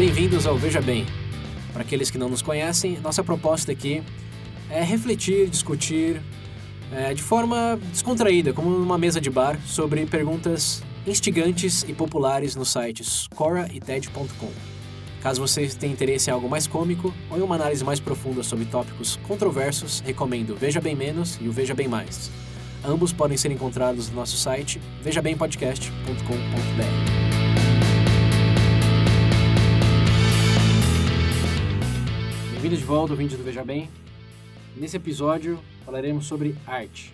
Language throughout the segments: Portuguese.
Bem-vindos ao Veja Bem. Para aqueles que não nos conhecem, nossa proposta aqui é refletir, discutir de forma descontraída, como numa mesa de bar, sobre perguntas instigantes e populares nos sites Quora e TED.com. Caso vocês tenham interesse em algo mais cômico ou em uma análise mais profunda sobre tópicos controversos, recomendo o Veja Bem Menos e o Veja Bem Mais. Ambos podem ser encontrados no nosso site vejabempodcast.com.br. Bem-vindo de volta, ouvinte do Veja Bem. Nesse episódio falaremos sobre arte.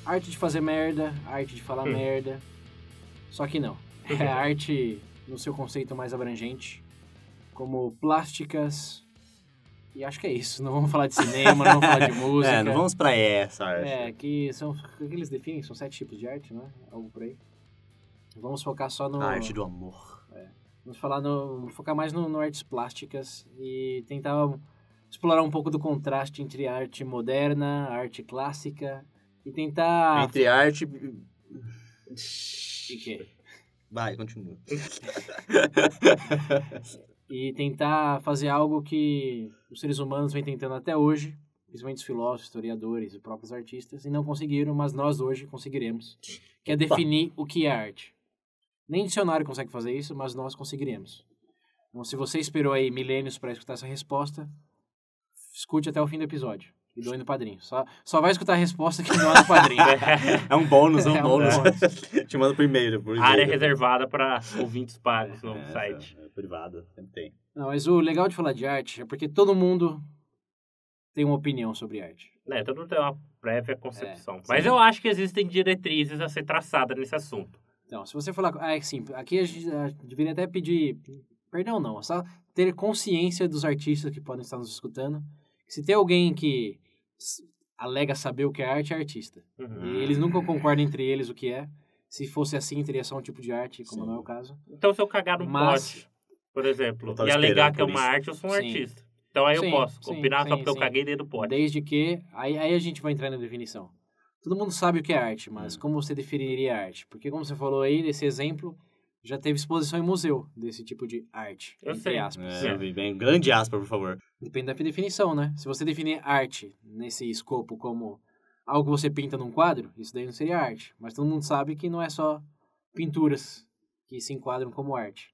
Arte de fazer merda, arte de falar merda. Só que não. É arte no seu conceito mais abrangente, como plásticas. E acho que é isso. Não vamos falar de cinema, não vamos falar de música. Não vamos pra essa arte. Que são o que eles definem, são 7 tipos de arte, né? Algo por aí. Vamos focar só no... A arte do amor. Vamos focar mais no artes plásticas e tentar explorar um pouco do contraste entre a arte moderna, a arte clássica e tentar... Entre arte... E quê? Vai, continua. E tentar fazer algo que os seres humanos vêm tentando até hoje, principalmente os filósofos, historiadores e próprios artistas, e não conseguiram, mas nós hoje conseguiremos, que é definir o que é arte. Nem dicionário consegue fazer isso, mas nós conseguiremos. Então, se você esperou aí milênios para escutar essa resposta, escute até o fim do episódio. E doe no padrinho. Só vai escutar a resposta que não é no padrinho. É um bônus, bônus. Te mando por e-mail. Área reservada para ouvintes pagos no site. É privada, sempre tem. Não, mas o legal de falar de arte é porque todo mundo tem uma opinião sobre arte. Todo mundo tem uma prévia concepção. Mas eu acho que existem diretrizes a ser traçadas nesse assunto. Então, se você falar... sim, aqui a gente deveria até pedir... Perdão, não. Só ter consciência dos artistas que podem estar nos escutando. Se tem alguém que alega saber o que é arte, é artista. Uhum. E eles nunca concordam entre eles o que é. Se fosse assim, teria só um tipo de arte, como não é o caso. Então, se eu cagar num pote, por exemplo, e alegar que é uma arte, eu sou um artista. Então, aí eu posso opinar só porque eu caguei dentro do pote. Desde que... Aí a gente vai entrar na definição. Todo mundo sabe o que é arte, mas como você definiria arte? Porque, como você falou aí, nesse exemplo, já teve exposição em museu desse tipo de arte. Eu sei. Aspas. Bem grande aspa, por favor. Depende da definição, né? Se você definir arte nesse escopo como algo que você pinta num quadro, isso daí não seria arte. Mas todo mundo sabe que não é só pinturas que se enquadram como arte.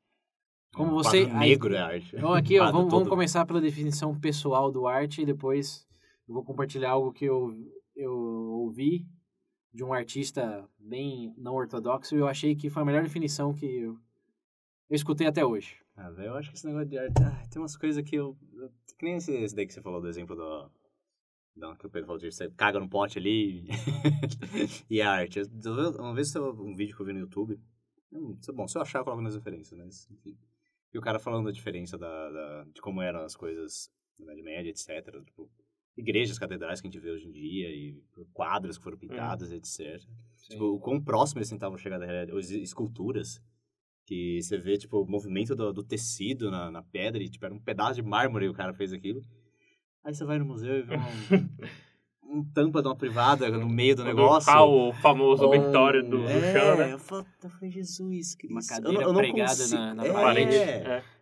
Como você... negro é arte. Então aqui, vamos começar pela definição pessoal do arte e depois eu vou compartilhar algo que eu ouvi de um artista bem não ortodoxo e eu achei que foi a melhor definição que eu escutei até hoje. Velho, eu acho que esse negócio de arte... tem umas coisas que eu... Que nem esse daí que você falou do exemplo que o Pedro falou de você caga no pote ali e a arte. Uma vez um vídeo que eu vi no YouTube, bom, se eu achar eu coloco nas referências, mas enfim. E o cara falando da diferença de como eram as coisas na Idade Média, etc. Tipo, igrejas, catedrais que a gente vê hoje em dia e quadros que foram pintados, etc. Tipo, o quão próximo eles tentavam chegar da realidade. Esculturas que você vê, tipo, o movimento do tecido na pedra e, tipo, era um pedaço de mármore e o cara fez aquilo. Aí você vai no museu e vê um tampa de uma privada no meio do negócio. O famoso mictório do chão, né? Eu falei, Jesus Cristo. Uma cadeira pregada na parede.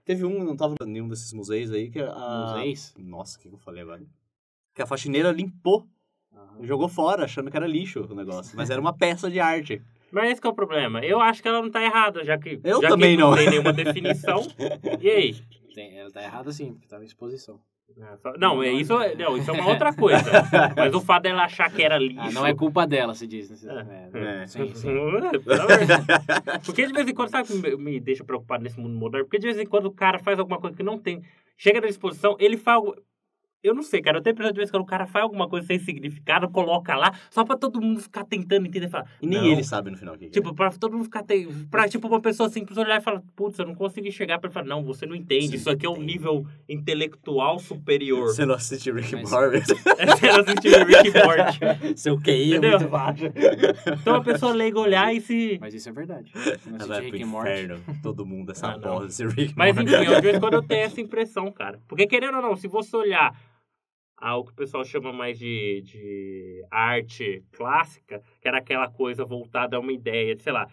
Teve não tava em nenhum desses museus aí que Museus? Nossa, o que eu falei agora? Que a faxineira limpou, jogou fora, achando que era lixo o negócio. Mas era uma peça de arte. Mas esse que é o problema. Eu acho que ela não tá errada, já que também não tem nenhuma definição. E aí? Ela tá errada sim, porque tava em exposição. Isso é uma outra coisa. Mas o fato dela achar que era lixo... não é culpa dela, se diz. Sim. Porque de vez em quando, sabe o que me deixa preocupado nesse mundo moderno? Porque de vez em quando o cara faz alguma coisa que não tem... Chega na exposição, ele faz... Eu não sei, cara. Eu tenho a impressão de vez quando o cara faz alguma coisa sem significado, coloca lá, só pra todo mundo ficar tentando entender e falar... E nem ele sabe no final o que tipo, pra todo mundo ficar... Pra, tipo, uma pessoa assim, pra olhar e falar, putz, eu não consigo enxergar. Pra ele falar, não, você não entende. Isso aqui é um nível intelectual superior. Você não assistiu Rick and Morty. Você não assistiu Rick and Morty. Seu QI é muito baixo. Então a pessoa leiga olhar e se... Mas isso é verdade. Não vai pro inferno, todo mundo, essa porra desse Rick and Morty. Mas enfim, de vez em quando eu tenho essa impressão, cara. Porque querendo ou não, se você olhar... ao que o pessoal chama mais de arte clássica, que era aquela coisa voltada a uma ideia, sei lá,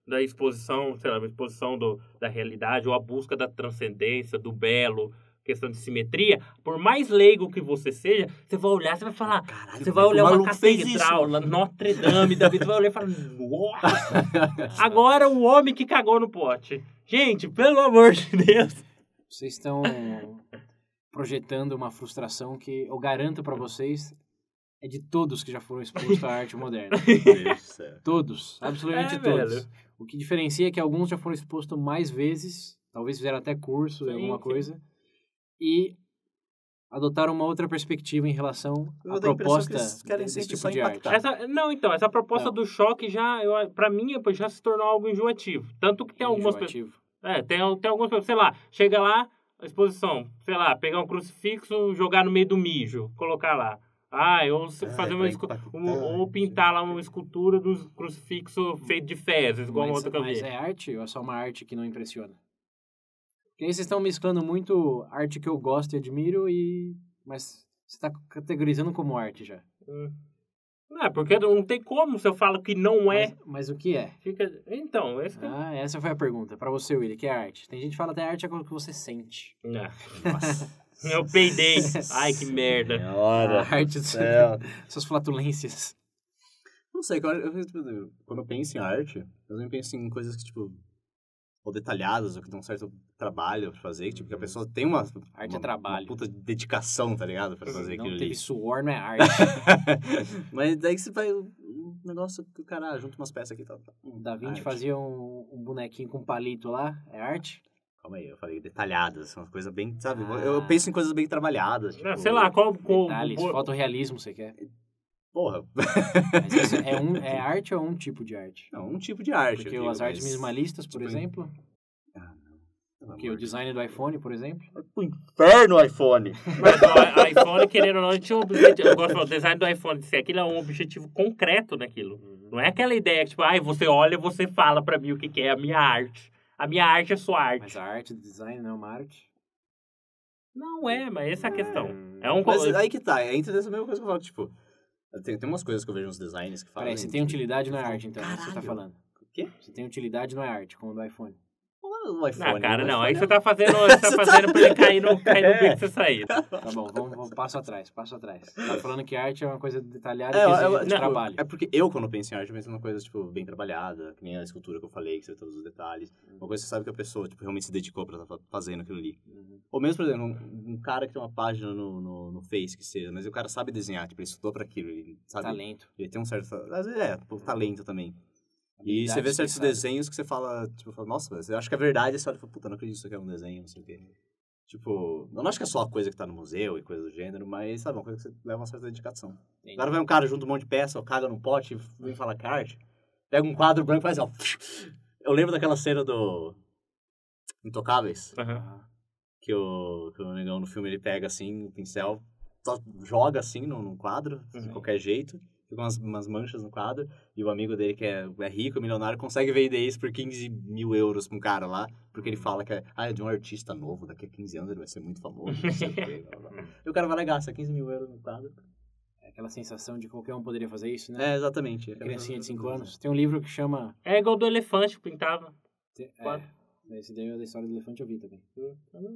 da exposição, sei lá, uma exposição da realidade, ou a busca da transcendência, do belo, questão de simetria. Por mais leigo que você seja, você vai olhar, você vai falar, Caralho, você vai olhar uma fez catedral, isso? lá, Notre Dame, Davi, você vai olhar e falar, nossa! Agora o homem que cagou no pote. Gente, pelo amor de Deus. Vocês estão projetando uma frustração que eu garanto pra vocês é de todos que já foram expostos à arte moderna. Todos, absolutamente todos. Velho. O que diferencia é que alguns já foram expostos mais vezes, talvez fizeram até curso, Sim, alguma sim. coisa, e adotaram uma outra perspectiva em relação à proposta desse tipo de arte. Essa proposta Não. do choque pra mim, já se tornou algo enjoativo. Tanto que tem algumas pessoas... Enjoativo. tem algumas pessoas, sei lá, chega lá, a exposição, sei lá, pegar um crucifixo, jogar no meio do mijo, colocar lá. Ou fazer ou pintar lá uma escultura do crucifixo feito de fezes, igual uma outra que eu Mas vi. é arte ou é só uma arte que não impressiona? Porque aí vocês estão mesclando muito arte que eu gosto e admiro, mas você está categorizando como arte já. Não, porque não tem como se eu falo que não é. Mas o que é? Então, esse que... Essa foi a pergunta. Pra você, Willy, que é arte? Tem gente que fala até arte é aquilo que você sente. Nossa. Eu peidei. Ai, que merda. Senhora. A arte, céu. suas flatulências. Não sei, quando eu penso em arte, eu também penso em coisas que, tipo, ou detalhadas, ou que dão um certo trabalho pra fazer, tipo, que a pessoa tem uma trabalho. uma puta dedicação, tá ligado? Pra fazer Não aquilo teve ali. suor, não é arte. Mas daí que você vai, um negócio que o cara junta umas peças aqui e tal. Da Vinci arte. fazia um bonequinho com palito lá, é arte? Calma aí, eu falei detalhadas, são coisas bem, sabe? Eu penso em coisas bem trabalhadas, tipo... Sei lá, qual... Detalhes, fotorrealismo você quer? Porra. Mas isso é arte ou é um tipo de arte? Não, um tipo de arte. Porque eu digo, as artes mas- minimalistas, por tipo, exemplo, Pelo porque o amor de design do iPhone, por exemplo, Pro inferno, iPhone! Mas o iPhone, querendo ou não, tinha um objetivo. Eu gosto de falar, o design do iPhone, se aquilo é um objetivo concreto naquilo. Não é aquela ideia que, tipo, você olha e você fala pra mim o que é a minha arte. A minha arte é sua arte. mas a arte do design não é uma arte. Não é, mas essa é a questão. Mas aí que tá, é entre essa mesma coisa que eu falo, tipo... Tem umas coisas que eu vejo nos designs que falam... Peraí, se tem utilidade não é arte, então, é isso que você tá Caralho. falando. O quê? Se tem utilidade não é arte, como o do iPhone. O iPhone. Cara, o não. iPhone Aí você tá fazendo pra ele cair no bico que você sair. Tá bom, vamos passo atrás. Tá falando que arte é uma coisa detalhada É, que exige tipo, trabalho. É porque eu, quando penso em arte, eu penso numa coisa, tipo, bem trabalhada, que nem a escultura que eu falei, que você vê todos os detalhes. Uma coisa que você sabe que a pessoa, tipo, realmente se dedicou pra estar fazendo aquilo ali. Ou mesmo, por exemplo, um cara que tem uma página no Face, que seja, mas o cara sabe desenhar, tipo, ele estudou pra aquilo, ele sabe... Talento. Ele tem um certo... Às vezes talento também. E você Habilidade vê certos necessária. desenhos que você fala, tipo, nossa, você acha que é verdade, e você olha e fala, puta, não acredito que isso aqui é um desenho, não sei o quê. Tipo, eu não acho que é só a coisa que tá no museu e coisa do gênero, mas, sabe, uma coisa que você leva uma certa dedicação. Entendi. Agora vai um cara junto um monte de peça, ou caga num pote e vem falar que é arte, pega um quadro branco e faz, ó... Eu lembro daquela cena do Intocáveis, que o negão no filme, ele pega, assim, o pincel, só joga, assim, num quadro, de qualquer jeito, fica umas manchas no quadro, e o amigo dele, que é rico, milionário, consegue vender isso por 15 mil euros pra um cara lá, porque ele fala que é de um artista novo, daqui a 15 anos ele vai ser muito famoso, não sei o quê, blá, blá, blá. E o cara vai lá e gasta 15 mil euros no quadro. É aquela sensação de qualquer um poderia fazer isso, né? É, exatamente. Criancinha de 5 anos. Tem um livro que chama... É igual do elefante que pintava. Esse daí é da história do elefante eu vi também.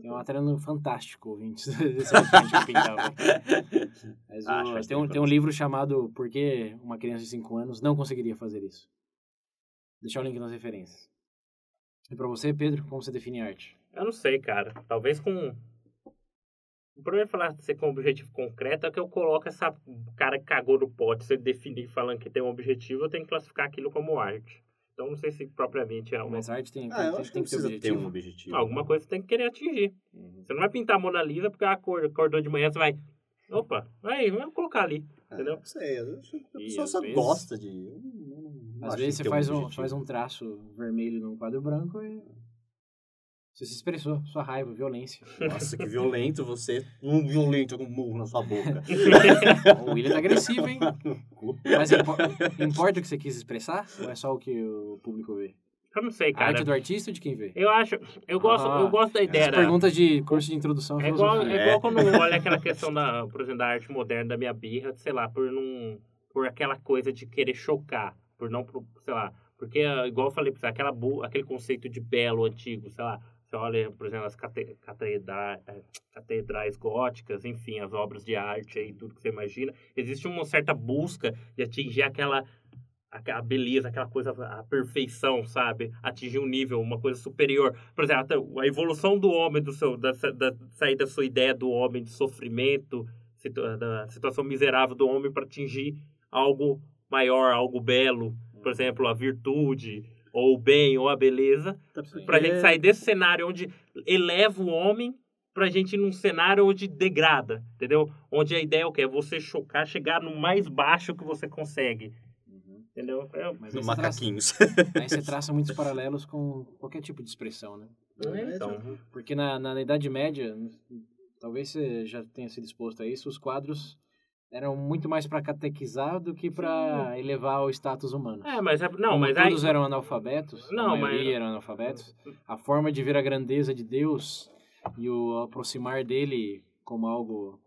Tem uma matéria no Fantástico, ouvintes, desse elefante que pintava. Mas tem um livro chamado Por que uma criança de 5 anos não conseguiria fazer isso. Deixar o link nas referências. E pra você, Pedro, como você define arte? Eu não sei, cara. Talvez com... O problema é falar ser com objetivo concreto é que eu coloco essa cara que cagou no pote. Se ele definir falando que tem um objetivo, eu tenho que classificar aquilo como arte. Então, não sei se propriamente é uma... Mas a arte tem eu que acho que ter precisa ter objetivo. um objetivo. Alguma coisa você tem que querer atingir. Você não vai pintar a Mona Lisa porque acordou de manhã, você vai... Opa, aí, vamos colocar ali. Entendeu? Não sei, a E pessoa às só vezes- gosta de... Às vezes você faz um traço vermelho num quadro branco e você se expressou, sua raiva, violência. Nossa, que violento você. Um violento com um murro na sua boca. O William tá agressivo, hein? Mas importa o que você quis expressar? Ou é só o que o público vê? Eu não sei, A cara. arte do artista ou de quem vê? Eu gosto da ideia Essa pergunta de curso de introdução à filosofia. É igual quando olha aquela questão por exemplo, da arte moderna da minha birra, sei lá, por aquela coisa de querer chocar, sei lá, porque, igual eu falei, aquele conceito de belo antigo, sei lá, você olha, por exemplo, as catedrais góticas, enfim, as obras de arte aí, tudo que você imagina, existe uma certa busca de atingir a beleza, aquela coisa, a perfeição, sabe? Atingir um nível, uma coisa superior. Por exemplo, a evolução do homem, sair da sua ideia do homem de sofrimento, da situação miserável do homem para atingir algo maior, algo belo. Por exemplo, a virtude, ou o bem, ou a beleza. Pra gente sair desse cenário onde eleva o homem pra gente ir num cenário onde degrada, entendeu? Onde a ideia é o quê? É você chocar, chegar no mais baixo que você consegue. Entendeu? Mas No aí macaquinhos. Aí você traça muitos paralelos com qualquer tipo de expressão, né? Então, Porque na Idade Média, talvez você já tenha sido exposto a isso, os quadros eram muito mais para catequizar do que para elevar o status humano. Como todos eram analfabetos, a maioria eram analfabetos, a forma de ver a grandeza de Deus e o aproximar dele como algo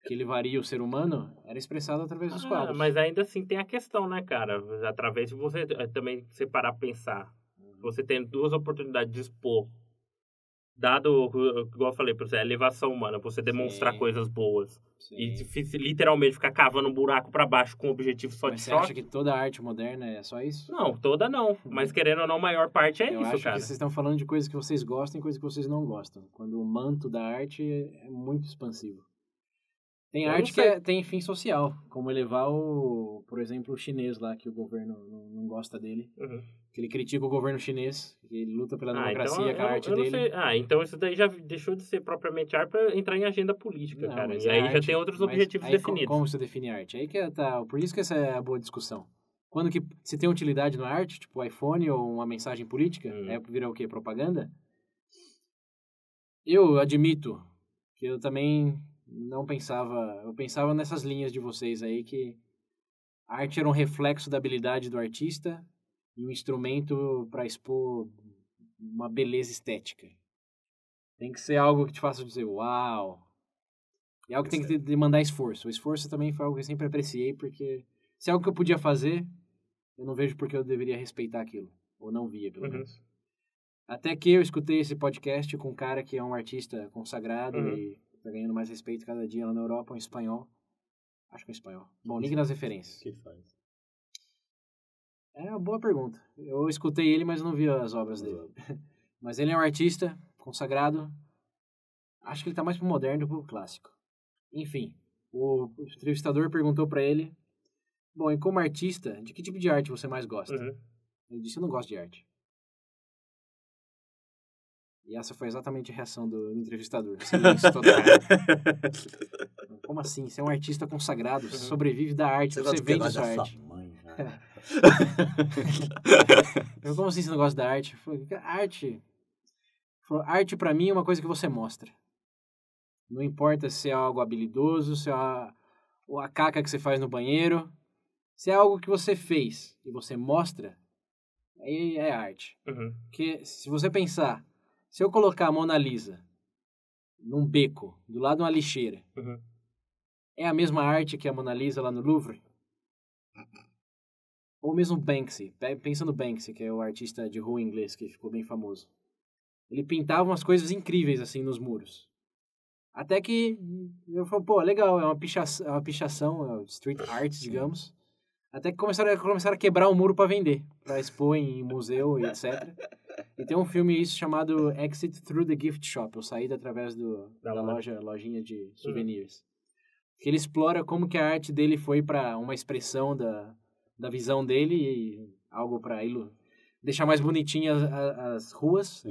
que elevaria o ser humano era expressado através dos quadros. Mas ainda assim tem a questão, né, cara? Através de você também separar pensar. Você tem duas oportunidades de expor. Dado, igual eu falei, por exemplo, a elevação humana, você demonstrar coisas boas. Sim. E literalmente ficar cavando um buraco para baixo com o objetivo só Mas de você choque. acha que toda a arte moderna é só isso? Não, toda não. Mas querendo ou não, a maior parte é Eu isso, acho cara. que vocês estão falando de coisas que vocês gostam e coisas que vocês não gostam. Quando o manto da arte é muito expansivo. Tem Eu arte não sei. que tem fim social, como elevar por exemplo, o chinês lá, que o governo não gosta dele. Uhum. Que ele critica o governo chinês, que ele luta pela democracia então, com a arte eu não dele. sei. Então isso daí já deixou de ser propriamente arte para entrar em agenda política, Não, cara. mas E é aí já arte. tem outros Mas objetivos aí definidos. Como você define arte? Aí que tá, por isso que essa é a boa discussão. Quando que se tem utilidade na arte, tipo iPhone ou uma mensagem política, vira o quê? Propaganda? Eu admito que eu também não pensava... Eu pensava nessas linhas de vocês aí, que a arte era um reflexo da habilidade do artista e um instrumento para expor uma beleza estética. Tem que ser algo que te faça dizer, uau! E algo que tem que demandar esforço. O esforço também foi algo que eu sempre apreciei, porque se é algo que eu podia fazer, eu não vejo porque eu deveria respeitar aquilo. Ou não via, pelo menos. Até que eu escutei esse podcast com um cara que é um artista consagrado e tá ganhando mais respeito cada dia lá na Europa, um espanhol. Acho que é um espanhol. Bom, link nas referências. O que ele faz? É uma boa pergunta. Eu escutei ele, mas não vi as obras dele. Mas ele é um artista consagrado. Acho que ele tá mais pro moderno do que pro clássico. Enfim, o entrevistador perguntou pra ele: bom, e como artista, de que tipo de arte você mais gosta? Ele disse: eu não gosto de arte. E essa foi exatamente a reação do entrevistador. Silêncio total. Como assim? Você é um artista consagrado, você sobrevive da arte, você vende sua arte. Mãe, Como assim você não gosta da arte? Arte pra mim é uma coisa que você mostra. Não importa se é algo habilidoso, se é a caca que você faz no banheiro. Se é algo que você fez e você mostra, aí é arte. Porque se você pensar, se eu colocar a Mona Lisa num beco, do lado de uma lixeira, é a mesma arte que a Mona Lisa lá no Louvre? Ou mesmo Banksy. Pensa no Banksy, que é o artista de rua inglês que ficou bem famoso. Ele pintava umas coisas incríveis assim nos muros. Até que eu falei, pô, legal, é uma pichação, street art, digamos. Até que começaram a quebrar o muro para vender, para expor em museu e etc. E tem um filme isso chamado Exit Through the Gift Shop, ou Saída através da lojinha de souvenirs. Que ele explora como que a arte dele foi para uma expressão da visão dele e algo para deixar mais bonitinhas as ruas,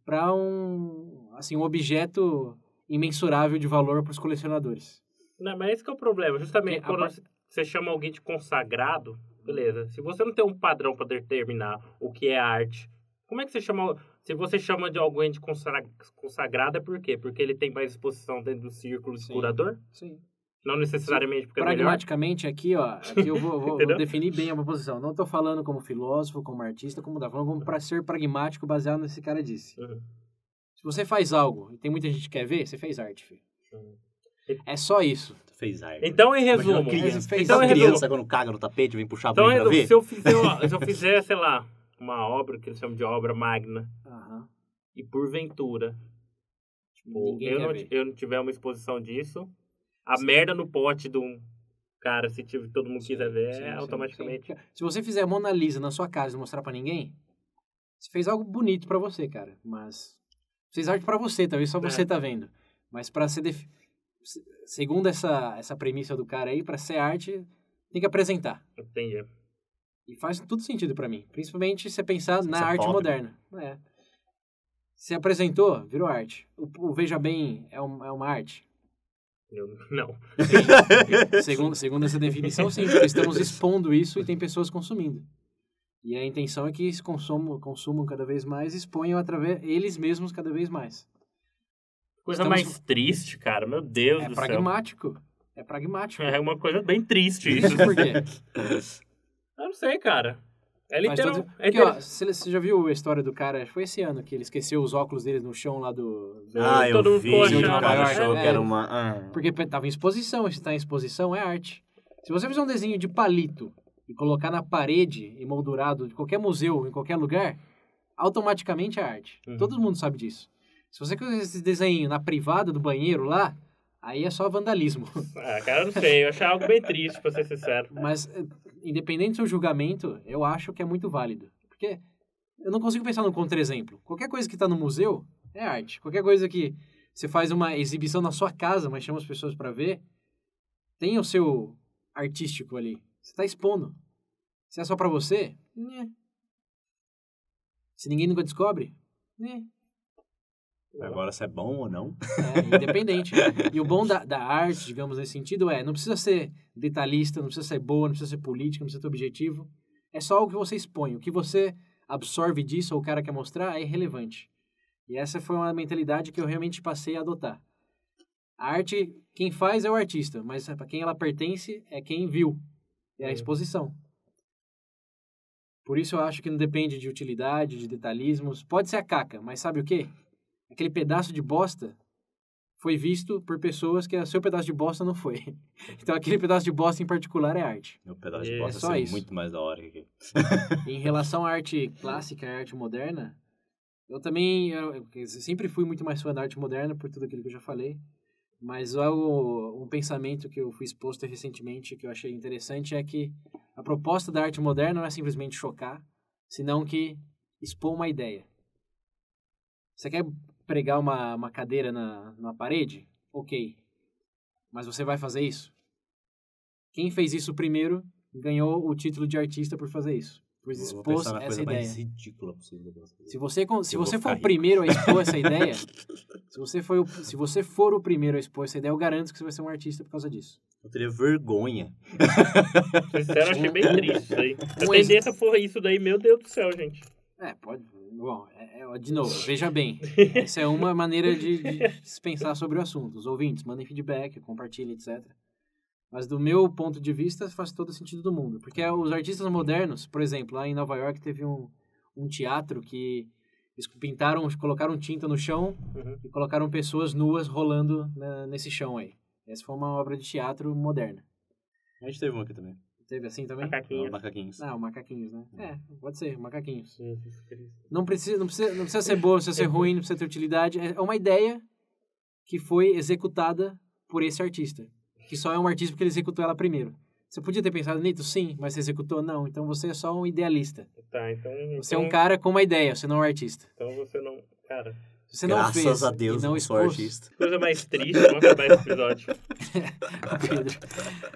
para um objeto imensurável de valor para os colecionadores. Não, mas esse que é o problema. Justamente quando você chama alguém de consagrado, beleza. Se você não tem um padrão para determinar o que é arte, como é que você chama... Se você chama de alguém de consagrado, é por quê? Porque ele tem mais exposição dentro do círculo de curador? Sim. Não necessariamente porque é melhor. Pragmaticamente, aqui eu vou Entendeu? definir bem a minha posição. Não tô falando como filósofo, como artista, como tá falando como para ser pragmático, baseado nesse cara disse. Uhum. Se você faz algo e tem muita gente que quer ver, você fez arte, filho. É só isso. Tu fez arte. Então, em Imagina resumo... uma criança, Então, em criança resumo... quando caga no tapete, vem puxar a Então, mãe pra ver. se eu fizer, sei lá, uma obra que eles chamam de obra magna, Aham. e porventura, tipo, Ninguém quer ver. eu não tiver uma exposição disso, a merda no pote de um cara, se todo mundo quiser ver, Sim, sim, automaticamente... sim. Se você fizer a Mona Lisa na sua casa e não mostrar pra ninguém, você fez algo bonito pra você, cara. Mas fez arte pra você, talvez só você tá vendo. Mas pra ser... Segundo essa premissa do cara aí, pra ser arte, tem que apresentar. Entendi. E faz tudo sentido pra mim. Principalmente se você pensar na arte pop, moderna. É. Se apresentou, virou arte. O Veja Bem é uma arte. Não. Segundo essa definição, sim, porque estamos expondo isso e tem pessoas consumindo. E a intenção é que consumam cada vez mais e exponham através eles mesmos cada vez mais. Coisa mais triste, cara. Meu Deus do céu. É pragmático. É uma coisa bem triste isso. Por quê? Eu não sei, cara. É Mas literal. porque, ó, você já viu a história do cara? Foi esse ano que ele esqueceu os óculos dele no chão lá do... Ah, eu todo mundo vi. ficou O achando. cara achou É. que era uma... Porque tava em exposição, e se tá em exposição é arte. Se você fizer um desenho de palito e colocar na parede, emoldurado de qualquer museu, em qualquer lugar, automaticamente é arte. Uhum. Todo mundo sabe disso. Se você fizer esse desenho na privada do banheiro lá, aí é só vandalismo. Ah, cara, eu não sei. Eu achei algo bem triste, pra ser sincero. Mas, independente do seu julgamento, eu acho que é muito válido. Porque eu não consigo pensar num contra-exemplo. Qualquer coisa que está no museu é arte. Qualquer coisa que você faz uma exibição na sua casa, mas chama as pessoas para ver, tem o seu artístico ali. Você está expondo. Se é só para você, né. Se ninguém nunca descobre, né. Agora, se é bom ou não? É independente. E o bom da arte, digamos, nesse sentido, não precisa ser detalhista, não precisa ser boa, não precisa ser política, não precisa ter objetivo. É só o que você expõe. O que você absorve disso ou o cara quer mostrar é irrelevante. E essa foi uma mentalidade que eu realmente passei a adotar. A arte, quem faz é o artista, mas para quem ela pertence é quem viu. É a exposição. Por isso eu acho que não depende de utilidade, de detalhismos. Pode ser a caca, mas sabe o quê? Aquele pedaço de bosta foi visto por pessoas que o seu pedaço de bosta não foi. Então, aquele pedaço de bosta em particular é arte. Meu pedaço de É bosta só ser isso. muito mais da hora que aqui. Em relação à arte clássica, à arte moderna, eu também eu sempre fui muito mais fã da arte moderna por tudo aquilo que eu já falei. Mas um pensamento que eu fui exposto recentemente, que eu achei interessante, é que a proposta da arte moderna não é simplesmente chocar, senão que expor uma ideia. Você quer pregar uma cadeira na parede? Ok. Mas você vai fazer isso? Quem fez isso primeiro ganhou o título de artista por fazer isso. Por Eu vou expor pensar na essa coisa ideia. mais ridícula possível. Se você vou for ficar o rico. primeiro a expor essa ideia, se você for o primeiro a expor essa ideia, eu garanto que você vai ser um artista por causa disso. Eu teria vergonha. Sincero, eu achei bem triste isso aí. Se a Um tendência for isso daí, meu Deus do céu, gente. Pode. Bom, de novo, veja bem. Essa é uma maneira de se pensar sobre o assunto. Os ouvintes, mandem feedback, compartilhem, etc. Mas do meu ponto de vista, faz todo sentido do mundo. Porque os artistas modernos, por exemplo, lá em Nova York teve um teatro que eles colocaram tinta no chão e colocaram pessoas nuas rolando nesse chão aí. Essa foi uma obra de teatro moderna. A gente teve uma aqui também. Teve assim também? Macaquinho. Macaquinhos. Macaquinhos, né? Pode ser, macaquinhos. Jesus Cristo. Não precisa ser boa, não precisa ser ruim, não precisa ter utilidade. É uma ideia que foi executada por esse artista. Que só é um artista porque ele executou ela primeiro. Você podia ter pensado nisso? Sim, mas você executou? Não. Então você é só um idealista. Tá, então... Você é um cara com uma ideia, você não é um artista. Então você não... Cara... Você não fez Graças a Deus, e não não sou expôs. artista. Coisa mais triste, vamos acabar esse episódio. Pedro.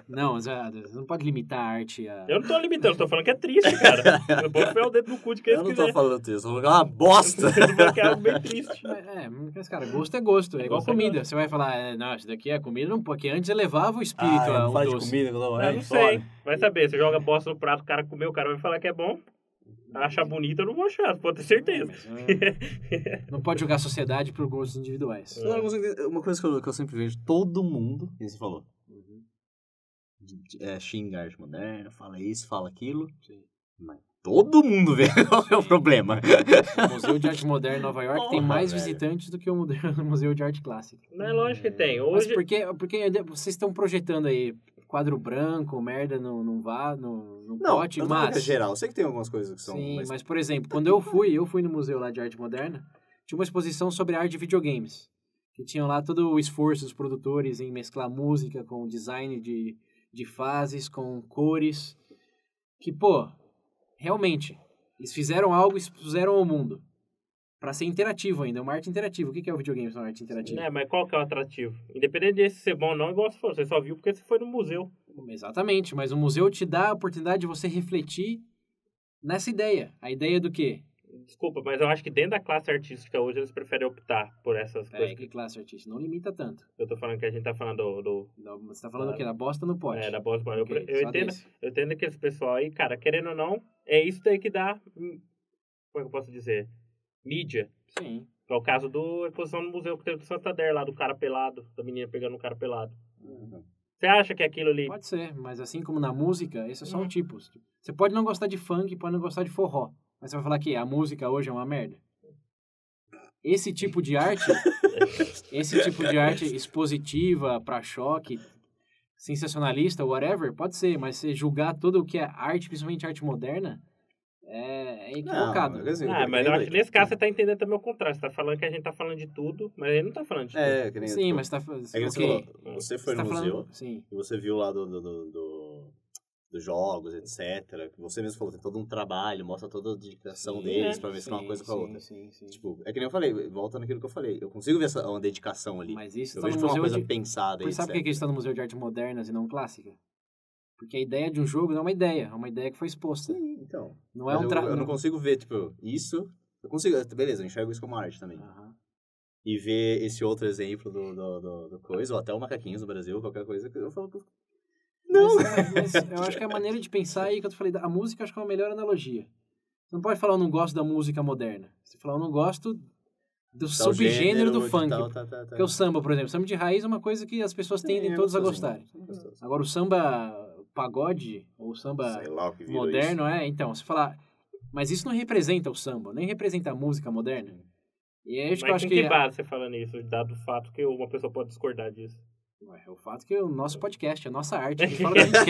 Não, você não pode limitar a arte a... Eu não tô limitando, tô falando que é triste, cara. Eu vou enfiar o dedo no cu de quem Eu não quiser. tô falando isso, eu vou falar uma bosta. Eu tô falando que é algo bem triste. Mas, cara, gosto é gosto. É igual Gosto é comida. gosto. Você vai falar, não, isso daqui é comida, não, porque antes elevava o espírito Ah, ao fala de doce. comida, não, Eu não sei. Vai saber, você joga bosta no prato, o cara comeu, o cara vai falar que é bom. Achar bonito, eu não vou achar, pode ter certeza. Não pode jogar a sociedade por gostos individuais. Uma coisa que eu sempre vejo, todo mundo, que você falou, xinga a arte moderna, fala isso, fala aquilo. Sim. Mas todo mundo vê qual é o problema. O Museu de Arte Moderna em Nova York Porra, tem mais velho. visitantes do que o Museu de Arte Clássica. Não é lógico que tem. Mas Hoje... porque vocês estão projetando aí quadro branco, merda no pote, não, mas... é geral. Eu sei que tem algumas coisas que são... Sim, mas por exemplo, quando eu fui no Museu lá de Arte Moderna, tinha uma exposição sobre arte de videogames, que tinham lá todo o esforço dos produtores em mesclar música com design de fases, com cores, que, pô, realmente, eles fizeram algo e expuseram ao mundo. Pra ser interativo ainda, uma arte interativa. O que é o videogame? É uma arte interativa. Mas qual que é o atrativo? Independente de ser bom ou não, igual você falou, você só viu porque você foi no museu. Exatamente, mas o museu te dá a oportunidade de você refletir nessa ideia. A ideia do quê? Desculpa, mas eu acho que dentro da classe artística hoje eles preferem optar por essas coisas. Que classe artística? Não limita tanto. Eu tô falando que a gente tá falando Você tá falando o quê? Da bosta no pote. da bosta. Okay, eu entendo que esse pessoal aí, cara, querendo ou não, é isso daí que dá, como é que eu posso dizer? Mídia. Sim. É o caso da exposição no museu que teve do Santander lá, do cara pelado, da menina pegando um cara pelado. Você acha que aquilo ali... Pode ser, mas assim como na música, esse é só um tipo. Você pode não gostar de funk, pode não gostar de forró, mas você vai falar que a música hoje é uma merda. Esse tipo de arte expositiva, pra choque, sensacionalista, whatever, pode ser, mas você julgar tudo o que é arte, principalmente arte moderna, é equivocado. Mas eu acho que nesse caso você tá entendendo também o contrário. Você tá falando que a gente tá falando de tudo, mas ele não tá falando de tudo. Sim, tipo, mas tá falando... Você foi no museu e você viu lá dos jogos, etc. Que você mesmo falou, tem todo um trabalho, mostra toda a dedicação deles pra mesclar uma coisa com a outra. Sim. Tipo, é que nem eu falei, volta naquilo que eu falei. Eu consigo ver uma dedicação ali. Mas isso eu tá vejo no que é uma museu coisa pensada. Mas sabe por que isso tá no Museu de Arte Modernas e não clássica? Porque a ideia de um jogo não é uma ideia que foi exposta. Sim, então. Não é eu não consigo ver, tipo, isso... Eu consigo... Beleza, eu enxergo isso como arte também. E ver esse outro exemplo do coisa, ou até o Macaquinhos no Brasil, qualquer coisa, que eu falo... Não! Mas eu acho que a maneira de pensar aí, que eu falei, a música acho que é uma melhor analogia. Você não pode falar, eu não gosto da música moderna. Você fala, eu não gosto do subgênero do funk. Porque o samba, por exemplo, samba de raiz é uma coisa que as pessoas tendem todos a gostarem. Agora, o samba pagode, ou samba moderno, então, você fala, mas isso não representa o samba, nem representa a música moderna. E é isso que eu acho que... base você falando isso, dado o fato que uma pessoa pode discordar disso? É o fato que o nosso podcast, a nossa arte, a gente fala o que a gente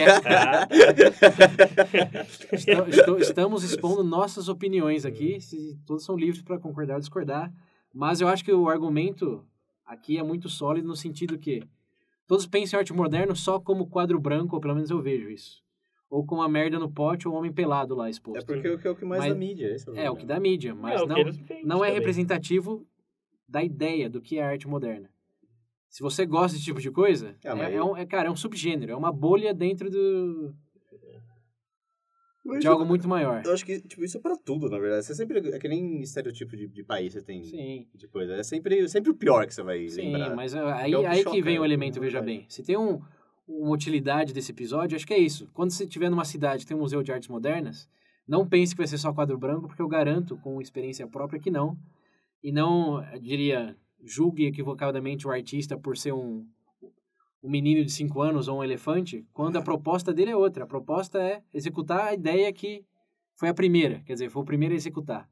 quer. Estamos expondo nossas opiniões aqui, todos são livres para concordar ou discordar, mas eu acho que o argumento aqui é muito sólido no sentido que todos pensam em arte moderna só como quadro branco, ou pelo menos eu vejo isso. Ou com a merda no pote ou o homem pelado lá exposto. É porque é o que mais dá mídia. O que dá mídia, mas não é representativo da ideia do que é arte moderna. Se você gosta desse tipo de coisa, é um subgênero, é uma bolha dentro de algo muito maior. Eu acho que isso é pra tudo, na verdade. Você sempre... É que nem estereotipo de país você tem. Sim. De coisa. É sempre o pior que você vai lembrar. Sim, mas aí que vem o elemento, veja bem. Se tem uma utilidade desse episódio, acho que é isso. Quando você estiver numa cidade que tem um museu de artes modernas, não pense que vai ser só quadro branco, porque eu garanto, com experiência própria, que não. E não, eu diria... julgue equivocadamente o artista por ser um menino de 5 anos ou um elefante, quando a proposta dele é outra. A proposta é executar a ideia que foi a primeira, quer dizer, foi o primeiro a executar.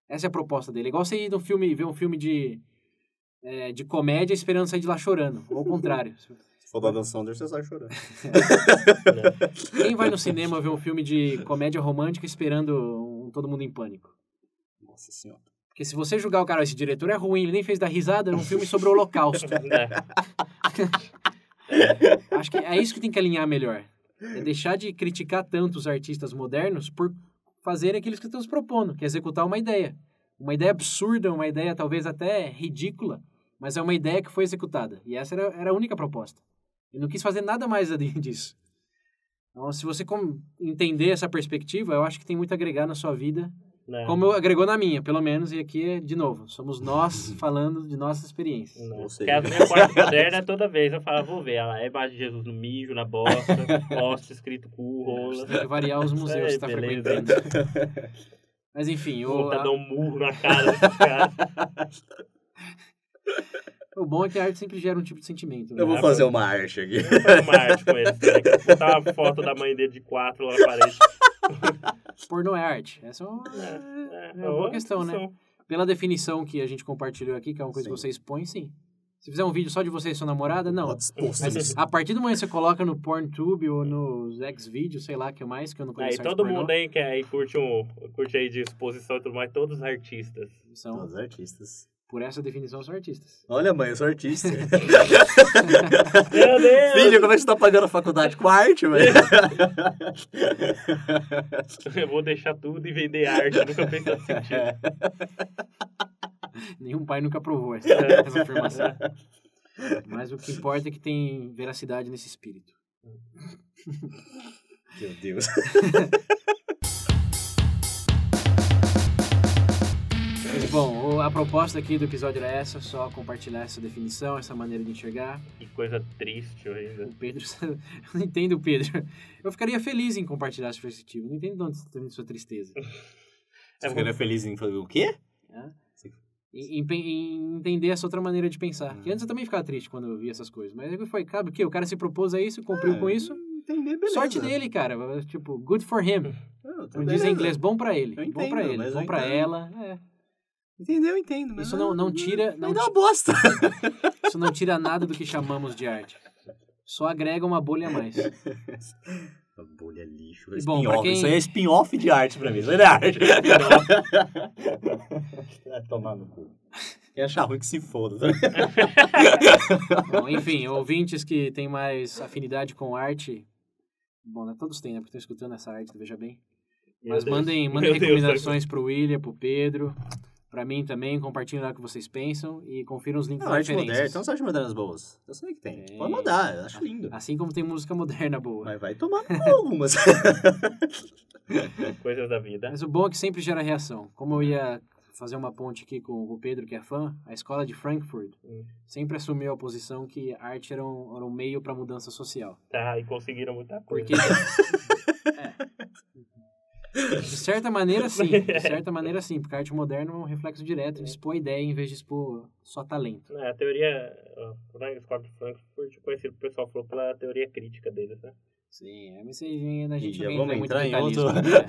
Essa é a proposta dele. É igual você ir no filme, ver um filme de comédia esperando sair de lá chorando, ou ao contrário. Se for da Dan Sandler, você sai chorando. Quem vai no cinema ver um filme de comédia romântica esperando Todo Mundo em Pânico? Nossa Senhora. Porque se você julgar o cara, esse diretor é ruim, ele nem fez dar risada, é um filme sobre o Holocausto. Acho que é isso que tem que alinhar melhor. É deixar de criticar tanto os artistas modernos por fazer aquilo que estão se propondo, que é executar uma ideia. Uma ideia absurda, uma ideia talvez até ridícula, mas é uma ideia que foi executada. E essa era a única proposta. Ele não quis fazer nada mais disso. Então, se você entender essa perspectiva, eu acho que tem muito a agregar na sua vida. Como agregou na minha, pelo menos, e aqui, de novo, somos nós falando de nossas experiências. Porque a minha quarta moderna, toda vez eu falo, vou ver, ela é imagem de Jesus no mijo, na bosta, poste escrito cu, rola. Tem que variar os museus que você está frequentando. Mas enfim... Vou dar um murro na cara desse cara. O bom bom é que a arte sempre gera um tipo de sentimento. Né? Eu vou fazer uma arte aqui. Vou fazer uma arte com ele. Botar uma foto da mãe dele de 4 lá na parede. Pornô é arte. Essa é uma boa questão, né? Pela definição que a gente compartilhou aqui, que é uma coisa que você expõe, sim. Se fizer um vídeo só de você e sua namorada, não. Mas a partir do momento que você coloca no PornTube ou nos Xvideos, sei lá, que mais, que eu não conheço. Aí todo mundo aí que aí curte aí de exposição e tudo mais, todos os artistas. São, Os artistas. por essa definição, são artistas. Olha, mãe, eu sou artista. Meu Deus! Filho, como é que você tá pagando a faculdade com arte, velho? Eu vou deixar tudo e vender arte, nunca fez tanto sentido. Nenhum pai nunca provou essa afirmação. Mas o que importa é que tem veracidade nesse espírito. Meu Deus. Bom, a proposta aqui do episódio era essa, só compartilhar essa definição, essa maneira de enxergar. Que coisa triste ainda. O Pedro, eu não entendo o Pedro. Eu ficaria feliz em compartilhar essa perspectiva, não entendo de onde está vindo sua tristeza. Você ficaria feliz em fazer o quê? Em entender essa outra maneira de pensar. Que antes eu também ficava triste quando eu via essas coisas, mas aí foi, cabe o quê? O cara se propôs a isso, cumpriu com isso. Entender, beleza. Sorte dele, cara. Tipo, good for him. Como diz em inglês, bom pra ele. Eu Bom pra entendo, ele, bom pra ela. Entendeu? Eu entendo. Mas Isso não tira... Não dá uma bosta. Isso não tira nada do que chamamos de arte. Só agrega uma bolha a mais. Uma bolha lixo. E bom, pra quem... Isso aí é spin-off de arte pra mim. Isso aí não é arte. Vai tomar no cu. Quem achar ruim que se foda. Bom, enfim, ouvintes que têm mais afinidade com arte... Bom, né, todos têm, né? Porque estão escutando essa arte, veja bem. Mas mandem recomendações pro William, pro Pedro... Pra mim também, compartilhem lá o que vocês pensam e confiram os links da referências. Arte moderna, tem umas artes modernas boas. Eu sei que tem. Pode mandar, eu acho lindo. Assim como tem música moderna boa. Mas vai tomar algumas. Coisas da vida. Mas o bom é que sempre gera reação. Como eu ia fazer uma ponte aqui com o Pedro, que é fã, a escola de Frankfurt sempre assumiu a posição que a arte era um meio para mudança social. Tá, e conseguiram muita coisa. Porque... De certa maneira, sim. De certa maneira, sim. Porque a arte moderna é um reflexo direto de expor ideia em vez de expor só talento. A teoria... A escola de Frankfurt, conhecido, o pessoal falou pela teoria crítica deles, né? Sim, mas a gente já não vamos entra entrar muito em detalhismo.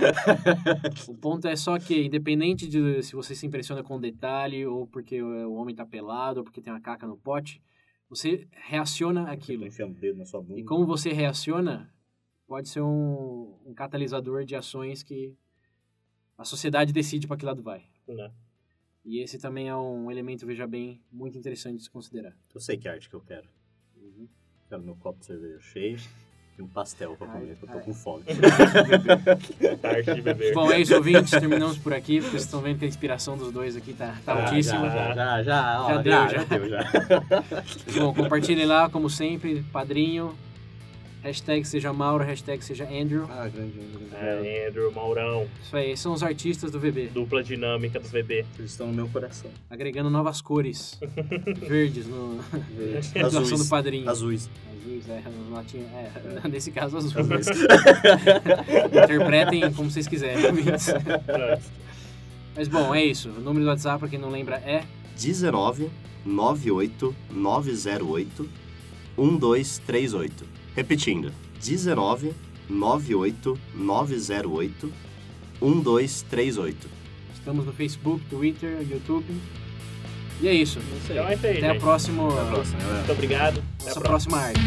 outro... O ponto é só que, independente de se você se impressiona com detalhe, ou porque o homem tá pelado, ou porque tem uma caca no pote, você reaciona àquilo. Enfiando o dedo na sua bunda. E como você reaciona, pode ser um catalisador de ações que a sociedade decide para que lado vai. Não. E esse também é um elemento, veja bem, muito interessante de se considerar. Eu sei que arte que eu quero. Quero meu copo de cerveja cheio e um pastel pra comer, que eu tô com fome. Arte de beber. Bom, é isso, ouvintes. Terminamos por aqui, porque vocês estão vendo que a inspiração dos dois aqui tá altíssima. Já deu. Bom, compartilhem lá, como sempre, padrinho. Hashtag seja Mauro, hashtag seja Andrew. Grande. Andrew, Maurão. Isso aí, são os artistas do VB. Dupla dinâmica do VB. Eles estão no meu coração. Agregando novas cores. Verdes no... na doação do padrinho. Azuis, nesse caso azuis. Interpretem como vocês quiserem. Mas bom, é isso. O número do WhatsApp, pra quem não lembra, é 19 98 908 1238. Repetindo, 19 98 908 1238. Estamos no Facebook, Twitter, YouTube. E é isso. Então é isso aí, Até a gente. próxima. Muito obrigado. Nossa próxima arte.